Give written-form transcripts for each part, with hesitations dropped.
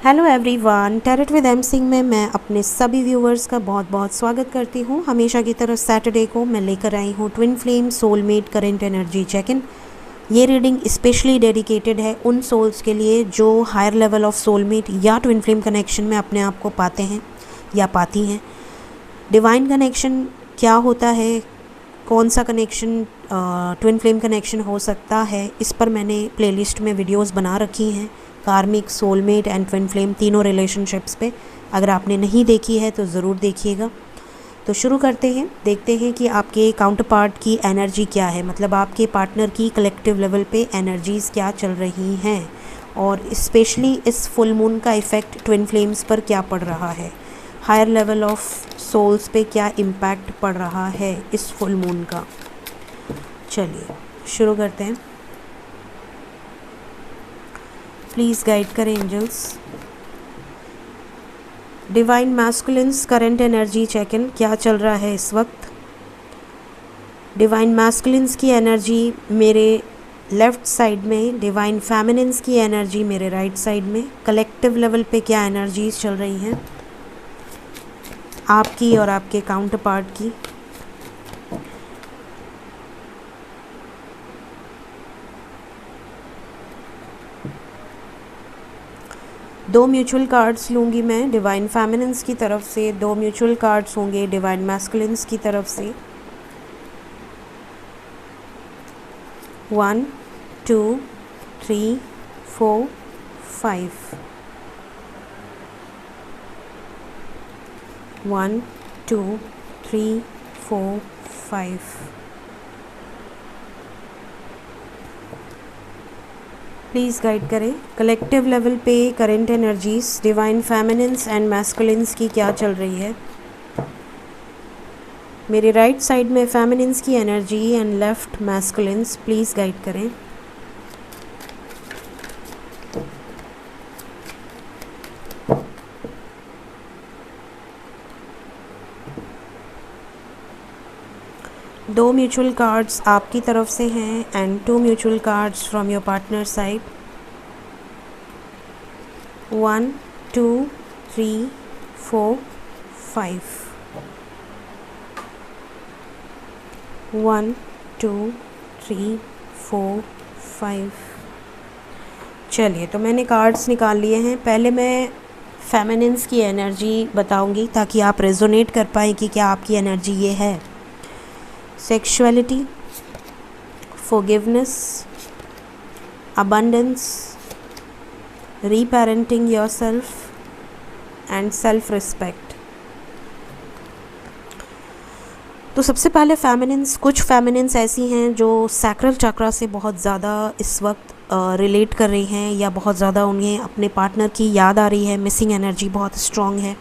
Hello everyone, tarot with M Singh में मैं अपने सभी व्यूवर्स का बहुत बहुत स्वागत करती हूँ। हमेशा की तरह सैटरडे को मैं लेकर आई हूँ twin flame soulmate current energy check in. ये रीडिंग स्पेशली डेडिकेटेड है उन सोल्स के लिए जो हायर लेवल ऑफ सोलमेट या ट्विन फ्लेम कनेक्शन में अपने आप को पाते हैं या पाती हैं। डिवाइन कनेक्शन क्या होता है, कौन सा कनेक्शन ट्विन फ्लेम कनेक्शन हो सकता है, इस पर मैंने प्लेलिस्ट में वीडियोस बना रखी हैं। कार्मिक, सोलमेट एंड ट्विन फ्लेम तीनों रिलेशनशिप्स पे अगर आपने नहीं देखी है तो ज़रूर देखिएगा। तो शुरू करते हैं, देखते हैं कि आपके काउंटर पार्ट की एनर्जी क्या है, मतलब आपके पार्टनर की कलेक्टिव लेवल पे एनर्जीज़ क्या चल रही हैं और स्पेशली इस फुल मून का इफ़ेक्ट ट्विन फ्लेम्स पर क्या पड़ रहा है, हायर लेवल ऑफ सोल्स पे क्या इम्पैक्ट पड़ रहा है इस फुल मून का। चलिए शुरू करते हैं। प्लीज़ गाइड करें angels. Divine masculines current energy check in क्या चल रहा है इस वक्त। डिवाइन मैस्कुलिन्स की एनर्जी मेरे लेफ़्ट साइड में, डिवाइन फेमिनिन्स की एनर्जी मेरे राइट साइड में। कलेक्टिव लेवल पे क्या एनर्जीज चल रही हैं आपकी और आपके काउंटर पार्ट की। दो म्यूचुअल कार्ड्स लूँगी मैं डिवाइन फेमिनिन्स की तरफ से, दो म्यूचुअल कार्ड्स होंगे डिवाइन मैस्कुलिन्स की तरफ से। 1 2 3 4 5। 1 2 3 4 5। प्लीज़ गाइड करें कलेक्टिव लेवल पे current energies divine feminines and masculines की क्या चल रही है। मेरे राइट साइड में फेमिनिन्स की energy and left masculines, please guide करें। दो म्यूचुअल कार्ड्स आपकी तरफ से हैं and 2 mutual cards from your partner side. 1 2 3 4 5। 1 2 3 4 5। चलिए, तो मैंने कार्ड्स निकाल लिए हैं। पहले मैं फेमिनिन्स की एनर्जी बताऊंगी ताकि आप रेजोनेट कर पाएँ कि क्या आपकी एनर्जी ये है। Sexuality, forgiveness, abundance, reparenting yourself and self-respect। तो सबसे पहले फेमिनिन्स, कुछ फेमिनिन्स ऐसी हैं जो सैक्रल चक्रा से बहुत ज़्यादा इस वक्त रिलेट कर रही हैं या बहुत ज़्यादा उन्हें अपने पार्टनर की याद आ रही है। मिसिंग एनर्जी बहुत स्ट्रॉन्ग है,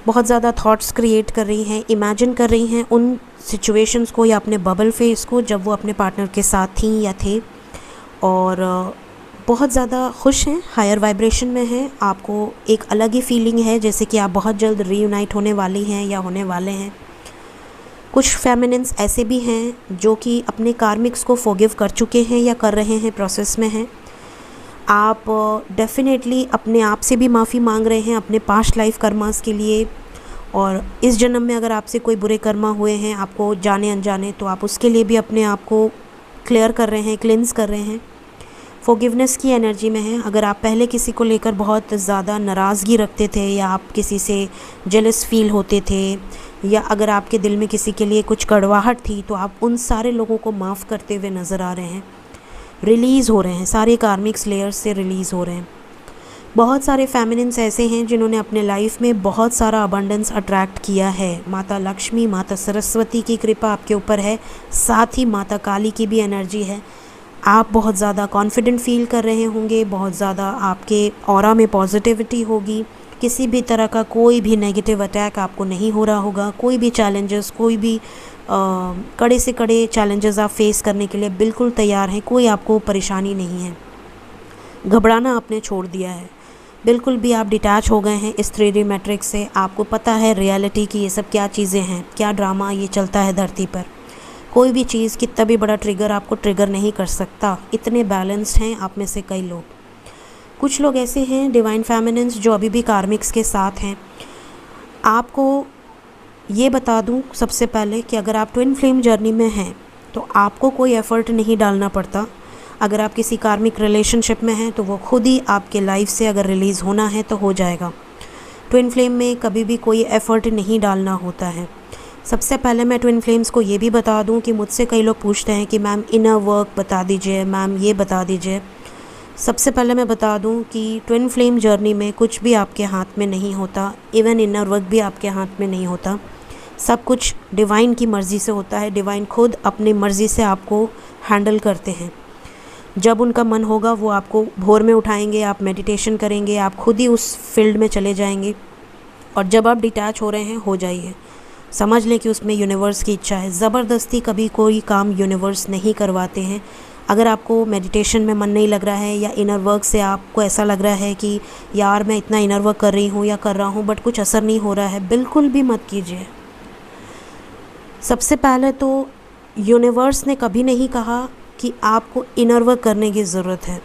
बहुत ज़्यादा थॉट्स क्रिएट कर रही हैं, इमेजिन कर रही हैं उन सिचुएशंस को या अपने बबल फेस को जब वो अपने पार्टनर के साथ थी या थे, और बहुत ज़्यादा खुश हैं, हायर वाइब्रेशन में हैं। आपको एक अलग ही फीलिंग है जैसे कि आप बहुत जल्द रीयूनाइट होने वाली हैं या होने वाले हैं। कुछ फेमिनिन्स ऐसे भी हैं जो कि अपने कार्मिक्स को फॉरगिव कर चुके हैं या कर रहे हैं, प्रोसेस में हैं। आप डेफिनेटली अपने आप से भी माफ़ी मांग रहे हैं अपने पास्ट लाइफ कर्मास के लिए, और इस जन्म में अगर आपसे कोई बुरे कर्मा हुए हैं आपको जाने अनजाने, तो आप उसके लिए भी अपने आप को क्लियर कर रहे हैं, क्लिन्स कर रहे हैं। फॉरगिवनेस की एनर्जी में है। अगर आप पहले किसी को लेकर बहुत ज़्यादा नाराज़गी रखते थे या आप किसी से जेलस फील होते थे, या अगर आपके दिल में किसी के लिए कुछ कड़वाहट थी, तो आप उन सारे लोगों को माफ़ करते हुए नज़र आ रहे हैं, रिलीज़ हो रहे हैं, सारे कार्मिक्स लेयर्स से रिलीज़ हो रहे हैं। बहुत सारे फेमिनिन्स ऐसे हैं जिन्होंने अपने लाइफ में बहुत सारा अबंडेंस अट्रैक्ट किया है। माता लक्ष्मी, माता सरस्वती की कृपा आपके ऊपर है, साथ ही माता काली की भी एनर्जी है। आप बहुत ज़्यादा कॉन्फिडेंट फील कर रहे होंगे, बहुत ज़्यादा आपके ऑरा में पॉजिटिविटी होगी, किसी भी तरह का कोई भी नेगेटिव अटैक आपको नहीं हो रहा होगा। कोई भी चैलेंजेस, कोई भी कड़े से कड़े चैलेंजेस आप फेस करने के लिए बिल्कुल तैयार हैं। कोई आपको परेशानी नहीं है, घबराना आपने छोड़ दिया है, बिल्कुल भी आप डिटैच हो गए हैं इस 3D मैट्रिक्स से। आपको पता है रियलिटी की ये सब क्या चीज़ें हैं, क्या ड्रामा ये चलता है धरती पर। कोई भी चीज़, कितना भी बड़ा ट्रिगर आपको ट्रिगर नहीं कर सकता। इतने बैलेंस्ड हैं आप में से कई लोग। कुछ लोग ऐसे हैं डिवाइन फेमिनिन्स जो अभी भी कार्मिक्स के साथ हैं। आपको ये बता दूं सबसे पहले कि अगर आप ट्विन फ्लेम जर्नी में हैं तो आपको कोई एफ़र्ट नहीं डालना पड़ता। अगर आप किसी कार्मिक रिलेशनशिप में हैं तो वो खुद ही आपके लाइफ से अगर रिलीज़ होना है तो हो जाएगा। ट्विन फ्लेम में कभी भी कोई एफ़र्ट नहीं डालना होता है। सबसे पहले मैं ट्विन फ्लेम्स को ये भी बता दूं कि मुझसे कई लोग पूछते हैं कि मैम इनर वर्क बता दीजिए, मैम ये बता दीजिए। सबसे पहले मैं बता दूं कि ट्विन फ्लेम जर्नी में कुछ भी आपके हाथ में नहीं होता, इवन इनर वर्क भी आपके हाथ में नहीं होता। सब कुछ डिवाइन की मर्ज़ी से होता है। डिवाइन खुद अपनी मर्ज़ी से आपको हैंडल करते हैं। जब उनका मन होगा वो आपको भोर में उठाएंगे, आप मेडिटेशन करेंगे, आप खुद ही उस फील्ड में चले जाएंगे। और जब आप डिटैच हो रहे हैं हो जाइए, समझ लें कि उसमें यूनिवर्स की इच्छा है। ज़बरदस्ती कभी कोई काम यूनिवर्स नहीं करवाते हैं। अगर आपको मेडिटेशन में मन नहीं लग रहा है या इनर वर्क से आपको ऐसा लग रहा है कि यार मैं इतना इनर वर्क कर रही हूँ या कर रहा हूँ बट कुछ असर नहीं हो रहा है, बिल्कुल भी मत कीजिए। सबसे पहले तो यूनिवर्स ने कभी नहीं कहा कि आपको इनर वर्क करने की ज़रूरत है।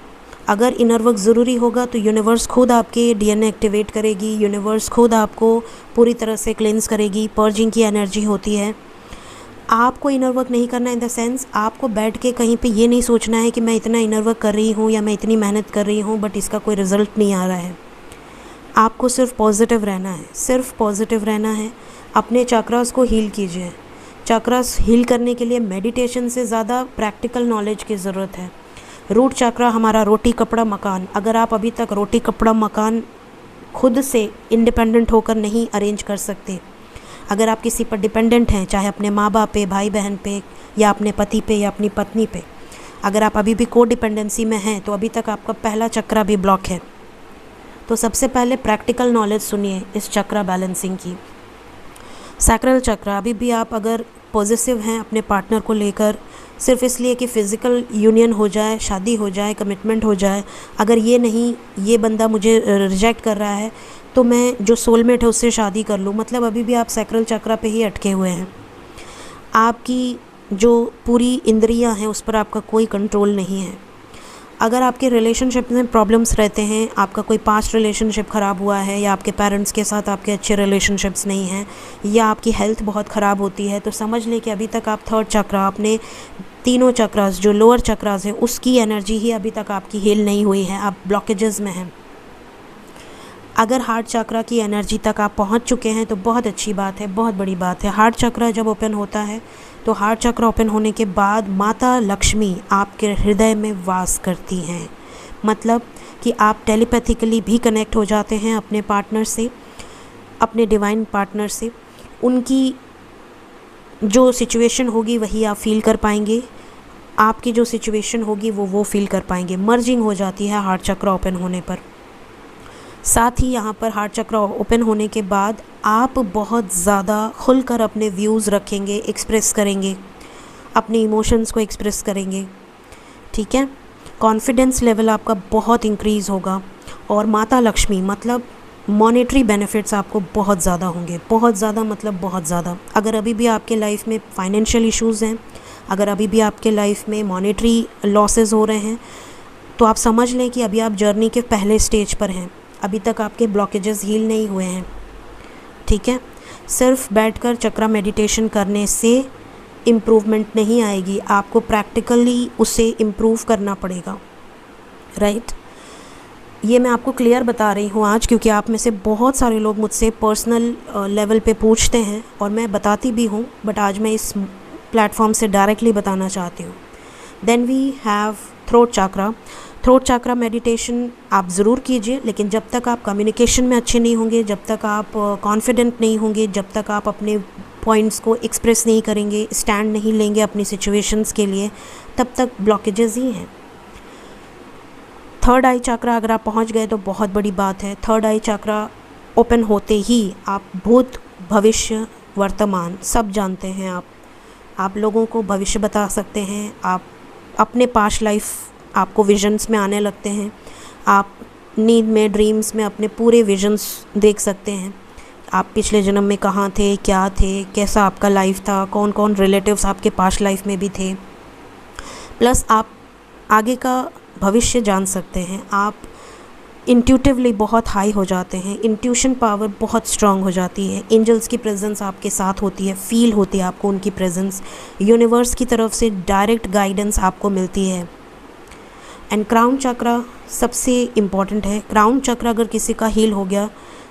अगर इनर वर्क ज़रूरी होगा तो यूनिवर्स खुद आपके डीएनए एक्टिवेट करेगी, यूनिवर्स खुद आपको पूरी तरह से क्लेंस करेगी। पर्जिंग की एनर्जी होती है। आपको इनर वर्क नहीं करना इन द सेंस आपको बैठ के कहीं पे ये नहीं सोचना है कि मैं इतना इनर वर्क कर रही हूँ या मैं इतनी मेहनत कर रही हूँ बट इसका कोई रिज़ल्ट नहीं आ रहा है। आपको सिर्फ पॉजिटिव रहना है, सिर्फ पॉजिटिव रहना है। अपने चक्रास को हील कीजिए। चक्रास हील करने के लिए मेडिटेशन से ज़्यादा प्रैक्टिकल नॉलेज की ज़रूरत है। रूट चक्रा हमारा रोटी कपड़ा मकान। अगर आप अभी तक रोटी कपड़ा मकान खुद से इंडिपेंडेंट होकर नहीं अरेंज कर सकते, अगर आप किसी पर डिपेंडेंट हैं, चाहे अपने माँ बाप पे, भाई बहन पे, या अपने पति पे या अपनी पत्नी पे, अगर आप अभी भी को डिपेंडेंसी में हैं तो अभी तक आपका पहला चक्रा भी ब्लॉक है। तो सबसे पहले प्रैक्टिकल नॉलेज सुनिए इस चक्रा बैलेंसिंग की। सैक्रल चक्रा, अभी भी आप अगर पॉजिटिव हैं अपने पार्टनर को लेकर सिर्फ इसलिए कि फ़िज़िकल यूनियन हो जाए, शादी हो जाए, कमिटमेंट हो जाए, अगर ये नहीं, ये बंदा मुझे रिजेक्ट कर रहा है तो मैं जो सोलमेट है उससे शादी कर लूँ, मतलब अभी भी आप सैक्रल चक्रा पे ही अटके हुए हैं। आपकी जो पूरी इंद्रियां हैं उस पर आपका कोई कंट्रोल नहीं है। अगर आपके रिलेशनशिप में प्रॉब्लम्स रहते हैं, आपका कोई पास्ट रिलेशनशिप ख़राब हुआ है या आपके पेरेंट्स के साथ आपके अच्छे रिलेशनशिप्स नहीं हैं या आपकी हेल्थ बहुत ख़राब होती है, तो समझ लें कि अभी तक आप थर्ड चक्रा, अपने तीनों चक्रास जो लोअर चक्रास है उसकी एनर्जी ही अभी तक आपकी हील नहीं हुई है, आप ब्लॉकेजेस में हैं। अगर हार्ट चक्रा की एनर्जी तक आप पहुंच चुके हैं तो बहुत अच्छी बात है, बहुत बड़ी बात है। हार्ट चक्रा जब ओपन होता है तो हार्ट चक्र ओपन होने के बाद माता लक्ष्मी आपके हृदय में वास करती हैं। मतलब कि आप टेलीपैथिकली भी कनेक्ट हो जाते हैं अपने पार्टनर से, अपने डिवाइन पार्टनर से। उनकी जो सिचुएशन होगी वही आप फील कर पाएंगे, आपकी जो सिचुएशन होगी वो फील कर पाएंगे। मर्जिंग हो जाती है हार्ट चक्र ओपन होने पर। साथ ही यहाँ पर हार्ट चक्र ओपन होने के बाद आप बहुत ज़्यादा खुलकर अपने व्यूज़ रखेंगे, एक्सप्रेस करेंगे, अपने इमोशंस को एक्सप्रेस करेंगे, ठीक है। कॉन्फिडेंस लेवल आपका बहुत इंक्रीज़ होगा और माता लक्ष्मी मतलब मॉनेटरी बेनिफिट्स आपको बहुत ज़्यादा होंगे, बहुत ज़्यादा मतलब बहुत ज़्यादा। अगर अभी भी आपके लाइफ में फाइनेंशियल इश्यूज़ हैं, अगर अभी भी आपके लाइफ में मॉनेटरी लॉसेस हो रहे हैं, तो आप समझ लें कि अभी आप जर्नी के पहले स्टेज पर हैं, अभी तक आपके ब्लॉकेजेस हील नहीं हुए हैं, ठीक है। सिर्फ बैठकर चक्रा मेडिटेशन करने से इम्प्रूवमेंट नहीं आएगी, आपको प्रैक्टिकली उसे इम्प्रूव करना पड़ेगा, राइट। ये मैं आपको क्लियर बता रही हूँ आज, क्योंकि आप में से बहुत सारे लोग मुझसे पर्सनल लेवल पे पूछते हैं और मैं बताती भी हूँ, बट आज मैं इस प्लेटफॉर्म से डायरेक्टली बताना चाहती हूँ। Then we have throat chakra. Throat chakra meditation आप ज़रूर कीजिए, लेकिन जब तक आप कम्युनिकेशन में अच्छे नहीं होंगे, जब तक आप कॉन्फिडेंट नहीं होंगे, जब तक आप अपने पॉइंट्स को एक्सप्रेस नहीं करेंगे, स्टैंड नहीं लेंगे अपनी सिचुएशंस के लिए, तब तक ब्लॉकेजेस ही हैं। थर्ड आई चक्रा अगर आप पहुंच गए तो बहुत बड़ी बात है। थर्ड आई चक्रा ओपन होते ही आप भूत, भविष्य, वर्तमान सब जानते हैं। आप लोगों को भविष्य बता सकते हैं, आप अपने पास्ट लाइफ आपको विजन्स में आने लगते हैं, आप नींद में, ड्रीम्स में अपने पूरे विजन्स देख सकते हैं। आप पिछले जन्म में कहाँ थे, क्या थे, कैसा आपका लाइफ था, कौन कौन रिलेटिव्स आपके पास्ट लाइफ में भी थे, प्लस आप आगे का भविष्य जान सकते हैं। आप इंट्यूटिवली बहुत हाई हो जाते हैं, इंट्यूशन पावर बहुत स्ट्रांग हो जाती है, एंजल्स की प्रेजेंस आपके साथ होती है, फील होती है आपको उनकी प्रेजेंस, यूनिवर्स की तरफ से डायरेक्ट गाइडेंस आपको मिलती है। एंड क्राउन चक्रा सबसे इम्पॉर्टेंट है। क्राउन चक्र अगर किसी का हील हो गया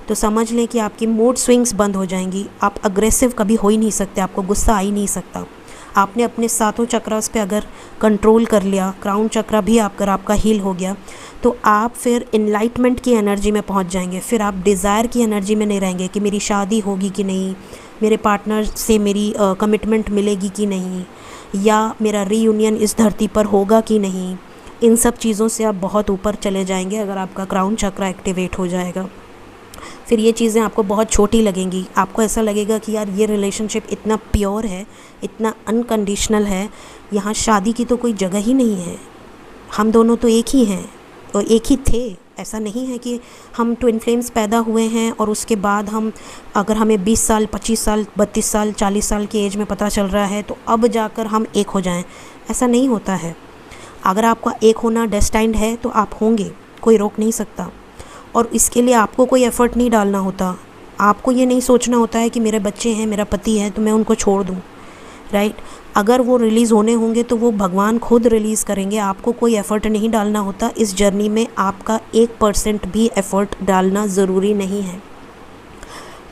तो समझ लें कि आपकी मूड स्विंग्स बंद हो जाएंगी, आप अग्रेसिव कभी हो ही नहीं सकते, आपको गुस्सा आ ही नहीं सकता। आपने अपने सातों चक्रास पे अगर कंट्रोल कर लिया, क्राउन चक्रा भी अगर आपका हील हो गया, तो आप फिर इनलाइटमेंट की एनर्जी में पहुंच जाएंगे। फिर आप डिज़ायर की एनर्जी में नहीं रहेंगे कि मेरी शादी होगी कि नहीं, मेरे पार्टनर से मेरी कमिटमेंट मिलेगी कि नहीं, या मेरा रीयूनियन इस धरती पर होगा कि नहीं। इन सब चीज़ों से आप बहुत ऊपर चले जाएंगे अगर आपका क्राउन चक्रा एक्टिवेट हो जाएगा। फिर ये चीज़ें आपको बहुत छोटी लगेंगी, आपको ऐसा लगेगा कि यार ये रिलेशनशिप इतना प्योर है, इतना अनकंडीशनल है, यहाँ शादी की तो कोई जगह ही नहीं है, हम दोनों तो एक ही हैं और एक ही थे। ऐसा नहीं है कि हम ट्विन फ्लेम्स पैदा हुए हैं और उसके बाद हम अगर हमें 20 साल 25 साल 32 साल 40 साल की एज में पता चल रहा है तो अब जाकर हम एक हो जाएं, ऐसा नहीं होता है। अगर आपका एक होना डेस्टाइन्ड है तो आप होंगे, कोई रोक नहीं सकता। और इसके लिए आपको कोई एफ़र्ट नहीं डालना होता, आपको ये नहीं सोचना होता है कि मेरे बच्चे हैं, मेरा पति है तो मैं उनको छोड़ दूँ, राइट। अगर वो रिलीज़ होने होंगे तो वो भगवान खुद रिलीज़ करेंगे, आपको कोई एफ़र्ट नहीं डालना होता। इस जर्नी में आपका 1% भी एफ़र्ट डालना ज़रूरी नहीं है।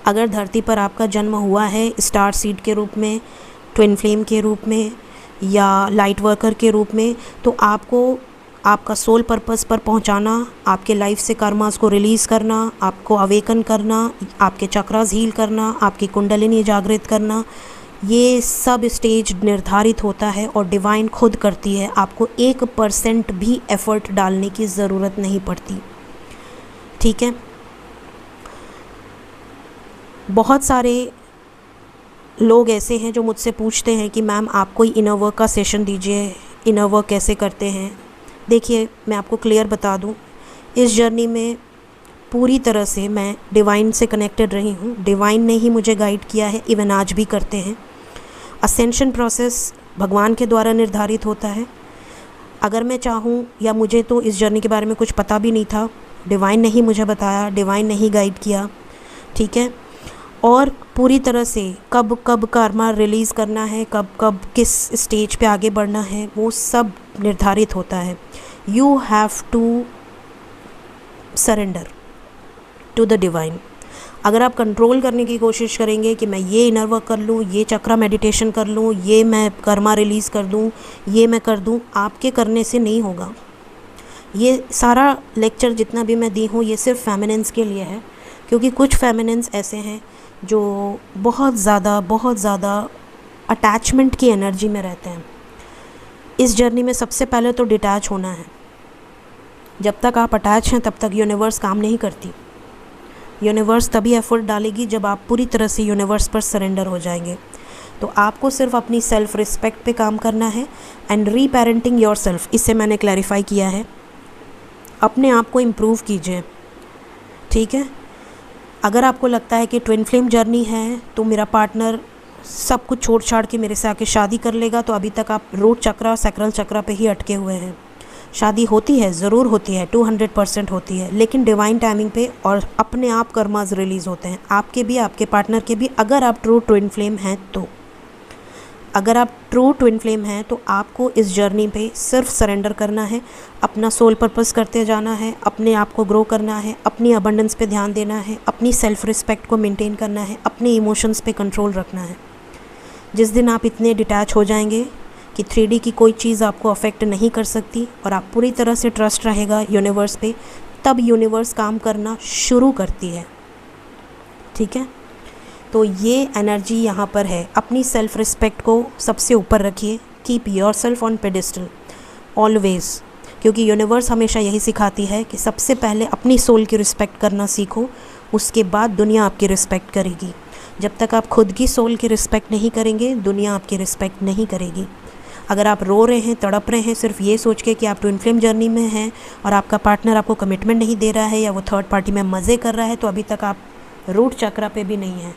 अगर धरती पर आपका जन्म हुआ है स्टार सीड के रूप में, ट्विन फ्लेम के रूप में या लाइट वर्कर के रूप में, तो आपको आपका सोल पर्पस पर पहुंचाना, आपके लाइफ से कर्मास को रिलीज़ करना, आपको अवेकन करना, आपके चक्रास हील करना, आपकी कुंडलिनी जागृत करना, ये सब स्टेज निर्धारित होता है और डिवाइन खुद करती है। आपको 1% भी एफ़र्ट डालने की ज़रूरत नहीं पड़ती, ठीक है। बहुत सारे लोग ऐसे हैं जो मुझसे पूछते हैं कि मैम आप कोई इनर वर्क का सेशन दीजिए, इनर वर्क कैसे करते हैं। देखिए मैं आपको क्लियर बता दूं, इस जर्नी में पूरी तरह से मैं डिवाइन से कनेक्टेड रही हूं, डिवाइन ने ही मुझे गाइड किया है, इवन आज भी करते हैं। असेंशन प्रोसेस भगवान के द्वारा निर्धारित होता है। अगर मैं चाहूं, या मुझे तो इस जर्नी के बारे में कुछ पता भी नहीं था, डिवाइन ने ही मुझे बताया, डिवाइन ने ही गाइड किया, ठीक है। और पूरी तरह से कब कब कर्मा रिलीज़ करना है, कब कब किस स्टेज पे आगे बढ़ना है, वो सब निर्धारित होता है। You have to surrender to the divine. अगर आप कंट्रोल करने की कोशिश करेंगे कि मैं ये इनर वर्क कर लूँ, ये चक्रा मेडिटेशन कर लूँ, ये मैं कर्मा रिलीज़ कर दूँ, ये मैं कर दूँ, आपके करने से नहीं होगा। ये सारा लेक्चर जितना भी मैं दी हूँ ये सिर्फ फेमिनिन्स के लिए है, क्योंकि कुछ फेमिनिन्स ऐसे हैं जो बहुत ज़्यादा अटैचमेंट की एनर्जी में रहते हैं। इस जर्नी में सबसे पहले तो डिटैच होना है। जब तक आप अटैच हैं तब तक यूनिवर्स काम नहीं करती। यूनिवर्स तभी एफर्ट डालेगी जब आप पूरी तरह से यूनिवर्स पर सरेंडर हो जाएंगे। तो आपको सिर्फ अपनी सेल्फ रिस्पेक्ट पे काम करना है एंड रीपेरेंटिंग योर सेल्फ, इससे मैंने क्लैरिफाई किया है। अपने आप को इम्प्रूव कीजिए, ठीक है। अगर आपको लगता है कि ट्विन फ्लेम जर्नी है तो मेरा पार्टनर सब कुछ छोड़ छाड़ के मेरे से आके शादी कर लेगा, तो अभी तक आप रूट चक्रा सैक्रल चक्रा पे ही अटके हुए हैं। शादी होती है, ज़रूर होती है, 200% होती है, लेकिन डिवाइन टाइमिंग पे और अपने आप कर्मास रिलीज़ होते हैं, आपके भी आपके पार्टनर के भी। अगर आप ट्रू ट्विन फ्लेम हैं तो अगर आप ट्रू ट्विन फ्लेम हैं तो आपको इस जर्नी पे सिर्फ सरेंडर करना है, अपना सोल पर्पस करते जाना है, अपने आप को ग्रो करना है, अपनी अबंडेंस पे ध्यान देना है, अपनी सेल्फ रिस्पेक्ट को मेंटेन करना है, अपने इमोशंस पे कंट्रोल रखना है। जिस दिन आप इतने डिटैच हो जाएंगे कि 3D की कोई चीज़ आपको अफेक्ट नहीं कर सकती और आप पूरी तरह से ट्रस्ट रहेगा यूनिवर्स पे, तब यूनिवर्स काम करना शुरू करती है, ठीक है। तो ये एनर्जी यहाँ पर है। अपनी सेल्फ रिस्पेक्ट को सबसे ऊपर रखिए, keep your self on pedestal always, क्योंकि यूनिवर्स हमेशा यही सिखाती है कि सबसे पहले अपनी सोल की रिस्पेक्ट करना सीखो, उसके बाद दुनिया आपकी रिस्पेक्ट करेगी। जब तक आप खुद की सोल की रिस्पेक्ट नहीं करेंगे, दुनिया आपकी रिस्पेक्ट नहीं करेगी। अगर आप रो रहे हैं, तड़प रहे हैं सिर्फ ये सोच के कि आप ट्विन फ्लेम जर्नी में हैं और आपका पार्टनर आपको कमिटमेंट नहीं दे रहा है या वो थर्ड पार्टी में मज़े कर रहा है, तो अभी तक आप रूट चक्रा पे भी नहीं हैं।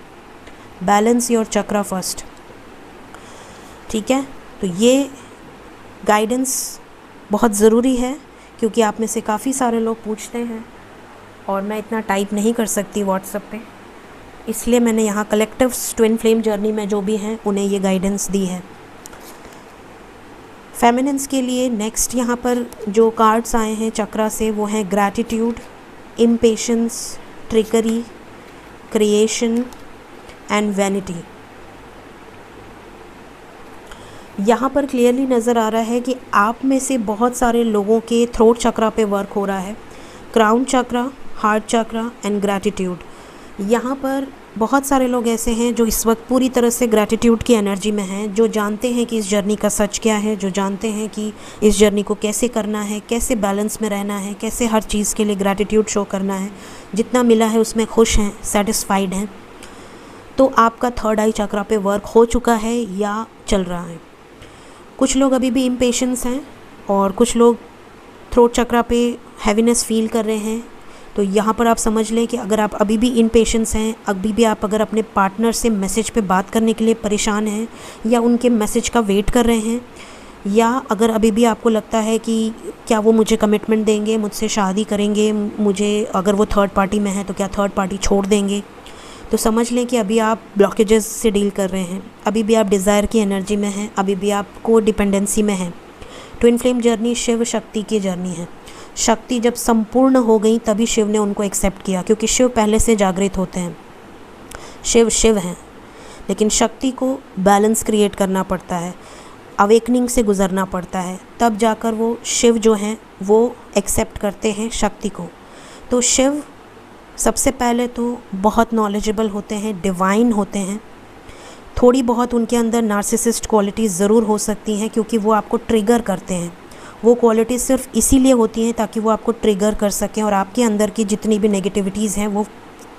बैलेंस योर चक्रा फर्स्ट, ठीक है। तो ये गाइडेंस बहुत ज़रूरी है, क्योंकि आप में से काफ़ी सारे लोग पूछते हैं और मैं इतना टाइप नहीं कर सकती व्हाट्सएप पे, इसलिए मैंने यहाँ कलेक्टिव ट्विन फ्लेम जर्नी में जो भी हैं उन्हें ये गाइडेंस दी है। फेमिनिन्स के लिए नेक्स्ट यहाँ पर जो कार्ड्स आए हैं चक्रा से वो हैं gratitude, impatience, trickery, creation and vanity. यहाँ पर क्लियरली नज़र आ रहा है कि आप में से बहुत सारे लोगों के थ्रोट चक्रा पे वर्क हो रहा है, crown chakra, heart chakra and gratitude. यहाँ पर बहुत सारे लोग ऐसे हैं जो इस वक्त पूरी तरह से ग्रैटिट्यूड की एनर्जी में हैं, जो जानते हैं कि इस जर्नी का सच क्या है, जो जानते हैं कि इस जर्नी को कैसे करना है, कैसे बैलेंस में रहना है, कैसे हर चीज़ के लिए ग्रैटिट्यूड शो करना है, जितना मिला है उसमें खुश हैं, सेटिस्फाइड हैं। तो आपका थर्ड आई चक्रा पे वर्क हो चुका है या चल रहा है। कुछ लोग अभी भी इम्पेशेंस हैं और कुछ लोग थ्रोट चक्रा पे हैवीनेस फील कर रहे हैं। तो यहाँ पर आप समझ लें कि अगर आप अभी भी इम्पेशेंस हैं, अभी भी आप अगर अपने पार्टनर से मैसेज पे बात करने के लिए परेशान हैं या उनके मैसेज का वेट कर रहे हैं, या अगर अभी भी आपको लगता है कि क्या वो मुझे कमिटमेंट देंगे, मुझसे शादी करेंगे, मुझे अगर वो थर्ड पार्टी में है तो क्या थर्ड पार्टी छोड़ देंगे, तो समझ लें कि अभी आप ब्लॉकेजेस से डील कर रहे हैं, अभी भी आप डिज़ायर की एनर्जी में हैं, अभी भी आप को डिपेंडेंसी में हैं। Twin flame journey Shiv Shakti की जर्नी है। शक्ति जब संपूर्ण हो गई तभी शिव ने उनको एक्सेप्ट किया, क्योंकि शिव पहले से जागृत होते हैं, शिव शिव हैं। लेकिन शक्ति को बैलेंस क्रिएट करना पड़ता है, अवेकनिंग से गुज़रना पड़ता है, तब जाकर वो शिव जो हैं वो एक्सेप्ट करते हैं शक्ति को। तो शिव सबसे पहले तो बहुत नॉलेजेबल होते हैं, डिवाइन होते हैं। थोड़ी बहुत उनके अंदर नार्सिसिस्ट क्वालिटीज़ ज़रूर हो सकती हैं, क्योंकि वो आपको ट्रिगर करते हैं। वो क्वालिटीज़ सिर्फ इसीलिए होती हैं ताकि वो आपको ट्रिगर कर सकें और आपके अंदर की जितनी भी नेगेटिविटीज़ हैं वो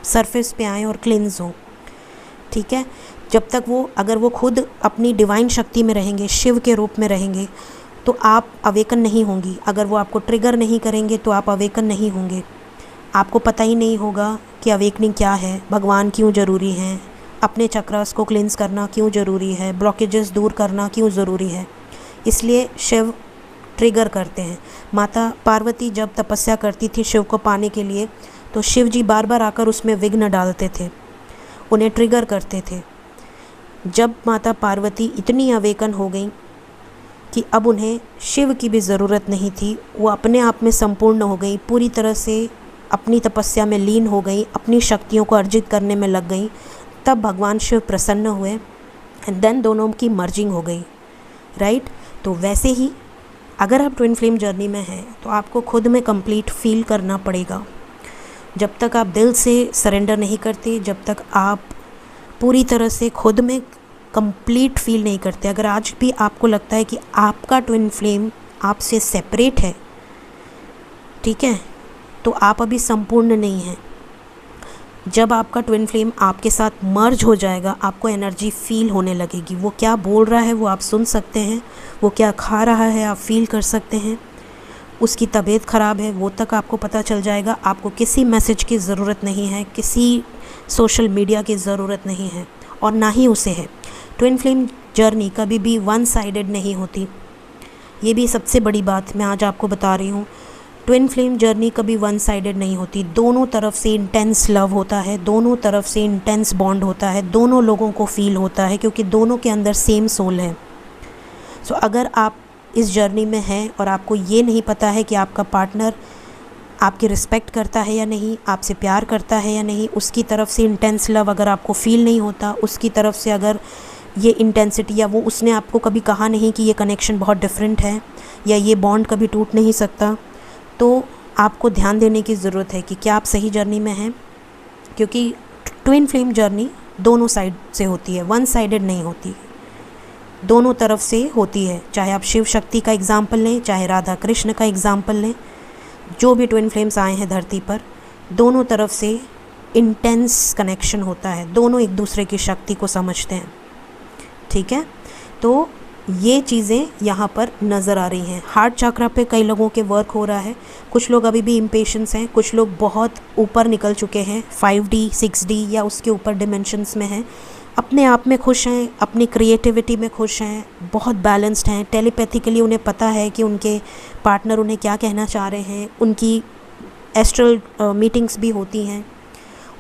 सरफेस पे आएँ और क्लिनज़ हों। ठीक है, जब तक वो अगर वो खुद अपनी डिवाइन शक्ति में रहेंगे, शिव के रूप में रहेंगे, तो आप अवेकन नहीं होंगी। अगर वो आपको ट्रिगर नहीं करेंगे तो आप अवेकन नहीं होंगे। आपको पता ही नहीं होगा कि अवेकनिंग क्या है, भगवान क्यों ज़रूरी हैं, अपने चक्रास को क्लिनस करना क्यों ज़रूरी है, ब्लॉकेजेस दूर करना क्यों ज़रूरी है। इसलिए शिव ट्रिगर करते हैं। माता पार्वती जब तपस्या करती थी शिव को पाने के लिए, तो शिव जी बार बार आकर उसमें विघ्न डालते थे, उन्हें ट्रिगर करते थे। जब माता पार्वती इतनी अवेकन हो गई कि अब उन्हें शिव की भी ज़रूरत नहीं थी, वो अपने आप में संपूर्ण हो गई, पूरी तरह से अपनी तपस्या में लीन हो गई, अपनी शक्तियों को अर्जित करने में लग गई, तब भगवान शिव प्रसन्न हुए एंड देन दोनों की मर्जिंग हो गई। राइट। तो वैसे ही अगर आप ट्विन फ्लेम जर्नी में हैं तो आपको खुद में कंप्लीट फील करना पड़ेगा। जब तक आप दिल से सरेंडर नहीं करते, जब तक आप पूरी तरह से खुद में कंप्लीट फील नहीं करते, अगर आज भी आपको लगता है कि आपका ट्विन फ्लेम आपसे सेपरेट है, ठीक है, तो आप अभी संपूर्ण नहीं हैं। जब आपका ट्विन फ्लेम आपके साथ मर्ज हो जाएगा, आपको एनर्जी फील होने लगेगी। वो क्या बोल रहा है वो आप सुन सकते हैं, वो क्या खा रहा है आप फील कर सकते हैं, उसकी तबीयत ख़राब है वो तक आपको पता चल जाएगा। आपको किसी मैसेज की ज़रूरत नहीं है, किसी सोशल मीडिया की ज़रूरत नहीं है, और ना ही उसे है। ट्विन फ्लेम जर्नी कभी भी वन साइडेड नहीं होती। ये भी सबसे बड़ी बात मैं आज आपको बता रही हूँ। ट्विन फ्लेम जर्नी कभी वन साइडेड नहीं होती। दोनों तरफ से इंटेंस लव होता है, दोनों तरफ से इंटेंस बॉन्ड होता है, दोनों लोगों को फील होता है, क्योंकि दोनों के अंदर सेम सोल है। सो अगर आप इस जर्नी में हैं और आपको ये नहीं पता है कि आपका पार्टनर आपकी रिस्पेक्ट करता है या नहीं, आपसे प्यार करता है या नहीं, उसकी तरफ से इंटेंस लव अगर आपको फील नहीं होता, उसकी तरफ से अगर ये इंटेंसिटी या वो उसने आपको कभी कहा नहीं कि ये कनेक्शन बहुत डिफरेंट है या ये बॉन्ड कभी टूट नहीं सकता, तो आपको ध्यान देने की ज़रूरत है कि क्या आप सही जर्नी में हैं। क्योंकि ट्विन फ्लेम जर्नी दोनों साइड से होती है, वन साइडेड नहीं होती, दोनों तरफ से होती है। चाहे आप शिव शक्ति का एग्ज़ाम्पल लें, चाहे राधा कृष्ण का एग्ज़ाम्पल लें, जो भी ट्विन फ्लेम्स आए हैं धरती पर, दोनों तरफ से इंटेंस कनेक्शन होता है, दोनों एक दूसरे की शक्ति को समझते हैं। ठीक है, तो ये चीज़ें यहाँ पर नज़र आ रही हैं। हार्ट चक्रा पे कई लोगों के वर्क हो रहा है, कुछ लोग अभी भी इम्पेशेंस हैं, कुछ लोग बहुत ऊपर निकल चुके हैं, 5D 6D या उसके ऊपर डिमेंशंस में हैं, अपने आप में खुश हैं, अपनी क्रिएटिविटी में खुश हैं, बहुत बैलेंस्ड हैं। टेलीपैथिकली उन्हें पता है कि उनके पार्टनर उन्हें क्या कहना चाह रहे हैं, उनकी एस्ट्रल मीटिंग्स भी होती हैं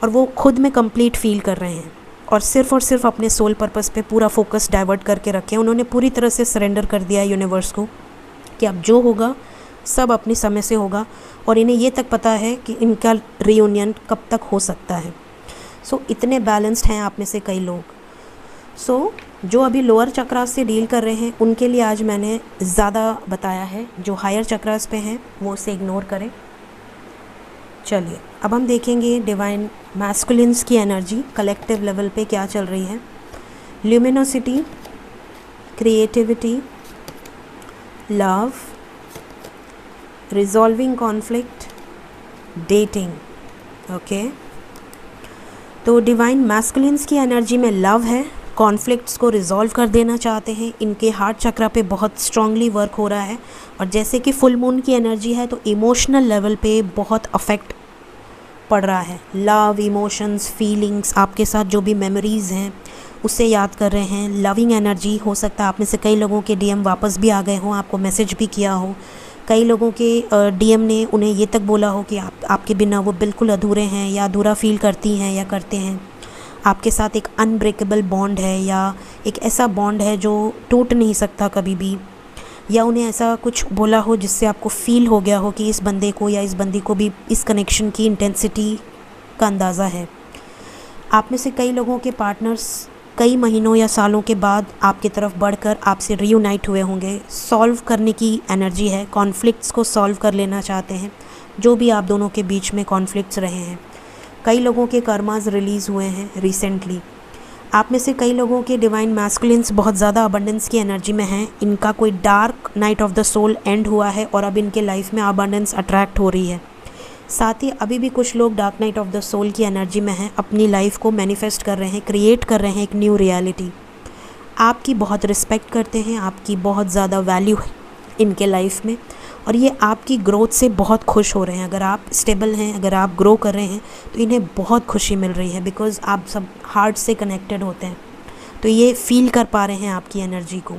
और वो खुद में कंप्लीट फील कर रहे हैं और सिर्फ अपने सोल पर्पस पे पूरा फोकस डाइवर्ट करके रखे हैं। उन्होंने पूरी तरह से सरेंडर कर दिया है यूनिवर्स को कि अब जो होगा सब अपने समय से होगा और इन्हें ये तक पता है कि इनका रियूनियन कब तक हो सकता है। सो इतने बैलेंस्ड हैं आप में से कई लोग। सो जो अभी लोअर चक्रास से डील कर रहे हैं उनके लिए आज मैंने ज़्यादा बताया है, जो हायर चक्रास पे हैं वो उसे इग्नोर करें। चलिए अब हम देखेंगे डिवाइन मैस्कुलिन्स की एनर्जी कलेक्टिव लेवल पे क्या चल रही है। Luminosity, creativity, love, resolving conflict, dating. Okay, तो डिवाइन मैस्कुलिन्स की एनर्जी में लव है, कॉन्फ्लिक्ट्स को रिजॉल्व कर देना चाहते हैं। इनके हार्ट चक्रा पे बहुत स्ट्रांगली वर्क हो रहा है और जैसे कि फुल मून की एनर्जी है तो इमोशनल लेवल पे बहुत अफेक्ट पड़ रहा है। लव, इमोशंस, फीलिंग्स, आपके साथ जो भी मेमोरीज़ हैं उसे याद कर रहे हैं। लविंग एनर्जी, हो सकता है आप में से कई लोगों के डीएम वापस भी आ गए हों, आपको मैसेज भी किया हो। कई लोगों के डीएम ने उन्हें ये तक बोला हो कि आपके बिना वो बिल्कुल अधूरे हैं या अधूरा फील करती हैं या करते हैं। आपके साथ एक अनब्रेकेबल बॉन्ड है या एक ऐसा बॉन्ड है जो टूट नहीं सकता कभी भी, या उन्हें ऐसा कुछ बोला हो जिससे आपको फील हो गया हो कि इस बंदे को या इस बंदी को भी इस कनेक्शन की इंटेंसिटी का अंदाज़ा है। आप में से कई लोगों के पार्टनर्स कई महीनों या सालों के बाद आपकी तरफ बढ़कर आपसे रीयूनाइट हुए होंगे। सॉल्व करने की एनर्जी है, कॉन्फ्लिक्ट्स को सॉल्व कर लेना चाहते हैं, जो भी आप दोनों के बीच में कॉन्फ्लिक्ट्स रहे हैं। कई लोगों के कर्मास रिलीज़ हुए हैं रिसेंटली। आप में से कई लोगों के डिवाइन मैस्कुलिन्स बहुत ज़्यादा अबंडेंस की एनर्जी में हैं। इनका कोई dark night of the soul end हुआ है और अब इनके लाइफ में अबंडेंस अट्रैक्ट हो रही है। साथ ही अभी भी कुछ लोग dark night of the soul की एनर्जी में हैं, अपनी लाइफ को मैनिफेस्ट कर रहे हैं, क्रिएट कर रहे हैं एक न्यू रियलिटी। आपकी बहुत रिस्पेक्ट करते हैं, आपकी बहुत ज़्यादा वैल्यू है इनके लाइफ में और ये आपकी ग्रोथ से बहुत खुश हो रहे हैं। अगर आप स्टेबल हैं, अगर आप ग्रो कर रहे हैं तो इन्हें बहुत खुशी मिल रही है, बिकॉज़ आप सब हार्ट से कनेक्टेड होते हैं, तो ये फील कर पा रहे हैं आपकी एनर्जी को।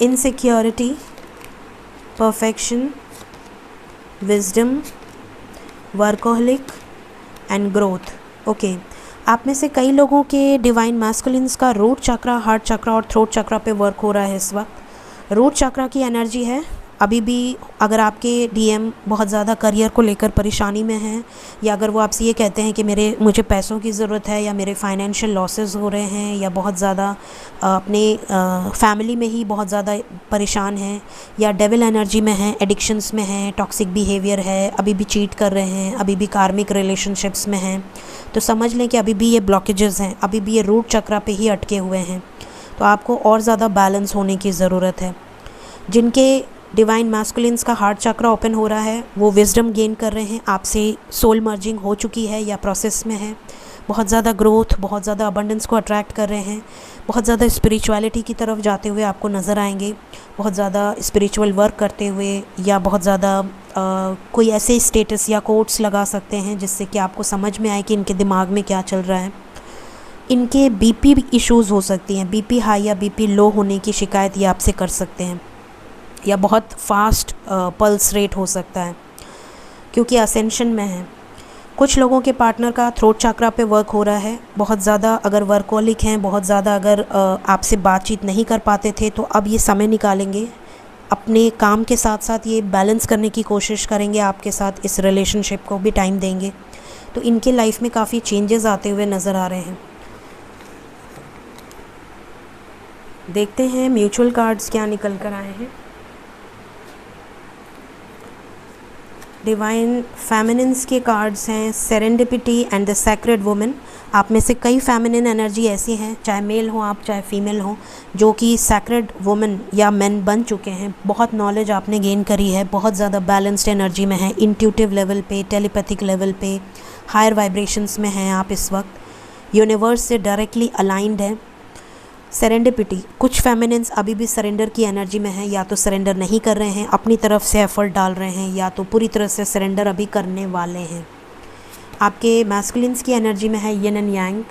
Insecurity, perfection, wisdom, workaholic and growth. Okay, आप में से कई लोगों के डिवाइन मैस्कुलिन्स का रूट चक्रा, हार्ट चक्रा और थ्रोट चक्रा पे वर्क हो रहा है इस वक्त। रूट चक्रा की एनर्जी है अभी भी, अगर आपके डीएम बहुत ज़्यादा करियर को लेकर परेशानी में हैं या अगर वो आपसे ये कहते हैं कि मुझे पैसों की ज़रूरत है या मेरे फाइनेंशियल लॉसेस हो रहे हैं या बहुत ज़्यादा अपने फैमिली में ही बहुत ज़्यादा परेशान हैं या डेविल एनर्जी में हैं, एडिक्शंस में हैं, टॉक्सिक बिहेवियर है, अभी भी चीट कर रहे हैं, अभी भी कार्मिक रिलेशनशिप्स में हैं, तो समझ लें कि अभी भी ये ब्लॉकेजेस हैं, अभी भी ये रूट चक्रा पे ही अटके हुए हैं। तो आपको और ज़्यादा बैलेंस होने की ज़रूरत है। जिनके डिवाइन मैस्कुलिन्स का हार्ट चक्रा ओपन हो रहा है वो विजडम गेन कर रहे हैं, आपसे सोल मर्जिंग हो चुकी है या प्रोसेस में है, बहुत ज़्यादा ग्रोथ, बहुत ज़्यादा अबंडेंस को अट्रैक्ट कर रहे हैं, बहुत ज़्यादा स्पिरिचुअलिटी की तरफ जाते हुए आपको नज़र आएंगे, बहुत ज़्यादा स्पिरिचुअल वर्क करते हुए या बहुत ज़्यादा कोई ऐसे स्टेटस या कोट्स लगा सकते हैं जिससे कि आपको समझ में आए कि इनके दिमाग में क्या चल रहा है। इनके बीपी इश्यूज़ हो सकती हैं, बीपी हाई या बीपी लो होने की शिकायत ये आपसे कर सकते हैं या बहुत फास्ट पल्स रेट हो सकता है क्योंकि असेंशन में है। कुछ लोगों के पार्टनर का थ्रोट चक्रा पे वर्क हो रहा है, बहुत ज़्यादा अगर वर्कोलिक हैं, बहुत ज़्यादा अगर आपसे बातचीत नहीं कर पाते थे तो अब ये समय निकालेंगे, अपने काम के साथ साथ ये बैलेंस करने की कोशिश करेंगे, आपके साथ इस रिलेशनशिप को भी टाइम देंगे, तो इनके लाइफ में काफ़ी चेंजेस आते हुए नज़र आ रहे हैं। देखते हैं म्यूचुअल कार्ड्स क्या निकल कर आए हैं। डिवाइन फेमिनिन्स के कार्ड्स हैं serendipity and the sacred women. आप में से कई फेमिनिन एनर्जी ऐसी हैं, चाहे मेल हो आप चाहे फीमेल हो, जो कि सैक्रेड वुमेन या मेन बन चुके हैं। बहुत नॉलेज आपने गेन करी है, बहुत ज़्यादा बैलेंस्ड एनर्जी में है, इंट्यूटिव लेवल पे, टेलीपैथिक लेवल पे, हायर वाइब्रेशंस में हैं आप इस वक्त, यूनिवर्स से डायरेक्टली अलाइंड है। सेरेंडिपिटी, कुछ फेमिनिन्स अभी भी सरेंडर की एनर्जी में है, या तो सरेंडर नहीं कर रहे हैं, अपनी तरफ से एफर्ट डाल रहे हैं, या तो पूरी तरह से सरेंडर अभी करने वाले हैं। आपके मैस्कुलिन्स की एनर्जी में है yin and yang,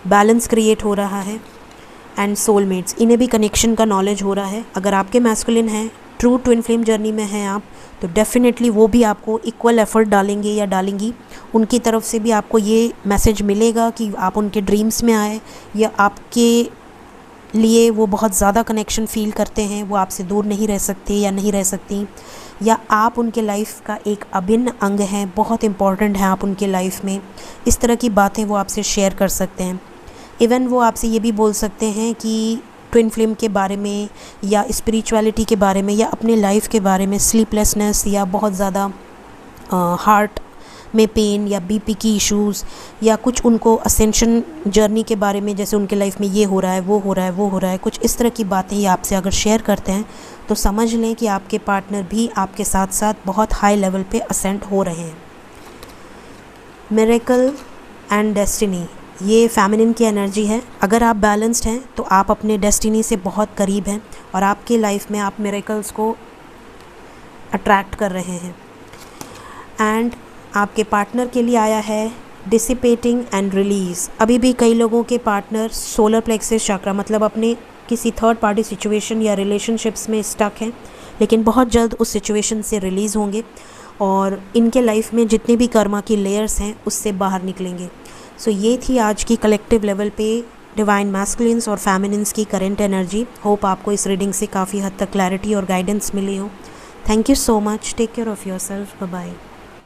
balance create हो रहा है, एंड सोलमेट्स, इन्हें भी कनेक्शन का नॉलेज हो रहा है। अगर आपके मैस्कुलिन हैं ट्रू ट्विन फ्लेम जर्नी में हैं आप, तो डेफ़िनेटली वो भी आपको इक्वल एफर्ट डालेंगे या डालेंगी। उनकी तरफ से भी आपको ये मैसेज मिलेगा कि आप उनके ड्रीम्स में आए, या आपके लिए वो बहुत ज़्यादा कनेक्शन फ़ील करते हैं, वो आपसे दूर नहीं रह सकते या नहीं रह सकती, या आप उनके लाइफ का एक अभिन्न अंग हैं, बहुत इम्पॉर्टेंट हैं आप उनके लाइफ में। इस तरह की बातें वो आपसे शेयर कर सकते हैं। इवन वो आपसे ये भी बोल सकते हैं कि ट्विन फ्लेम के बारे में या स्पिरिचुअलिटी के बारे में या अपने लाइफ के बारे में, स्लीपलेसनेस या बहुत ज़्यादा हार्ट में पेन या बीपी की इश्यूज़, या कुछ उनको असेंशन जर्नी के बारे में, जैसे उनके लाइफ में ये हो रहा है, वो हो रहा है, वो हो रहा है, कुछ इस तरह की बातें ही आपसे अगर शेयर करते हैं तो समझ लें कि आपके पार्टनर भी आपके साथ साथ बहुत हाई लेवल पे असेंट हो रहे हैं। मिरेकल एंड डेस्टिनी, ये फेमिनिन की एनर्जी है। अगर आप बैलेंस्ड हैं तो आप अपने डेस्टिनी से बहुत करीब हैं और आपके लाइफ में आप मिरेकल्स को अट्रैक्ट कर रहे हैं। एंड आपके पार्टनर के लिए आया है डिसिपेटिंग एंड रिलीज़। अभी भी कई लोगों के पार्टनर सोलर प्लेक्सस चक्रा, मतलब अपने किसी थर्ड पार्टी सिचुएशन या रिलेशनशिप्स में स्टक हैं, लेकिन बहुत जल्द उस सिचुएशन से रिलीज़ होंगे और इनके लाइफ में जितने भी कर्मा की लेयर्स हैं उससे बाहर निकलेंगे। सो ये थी आज की कलेक्टिव लेवल पे डिवाइन मैस्कुलिन्स और फेमिनिन्स की करंट एनर्जी। होप आपको इस रीडिंग से काफ़ी हद तक क्लैरिटी और गाइडेंस मिली हो। Thank you so much. Take care of yourself. Bye bye.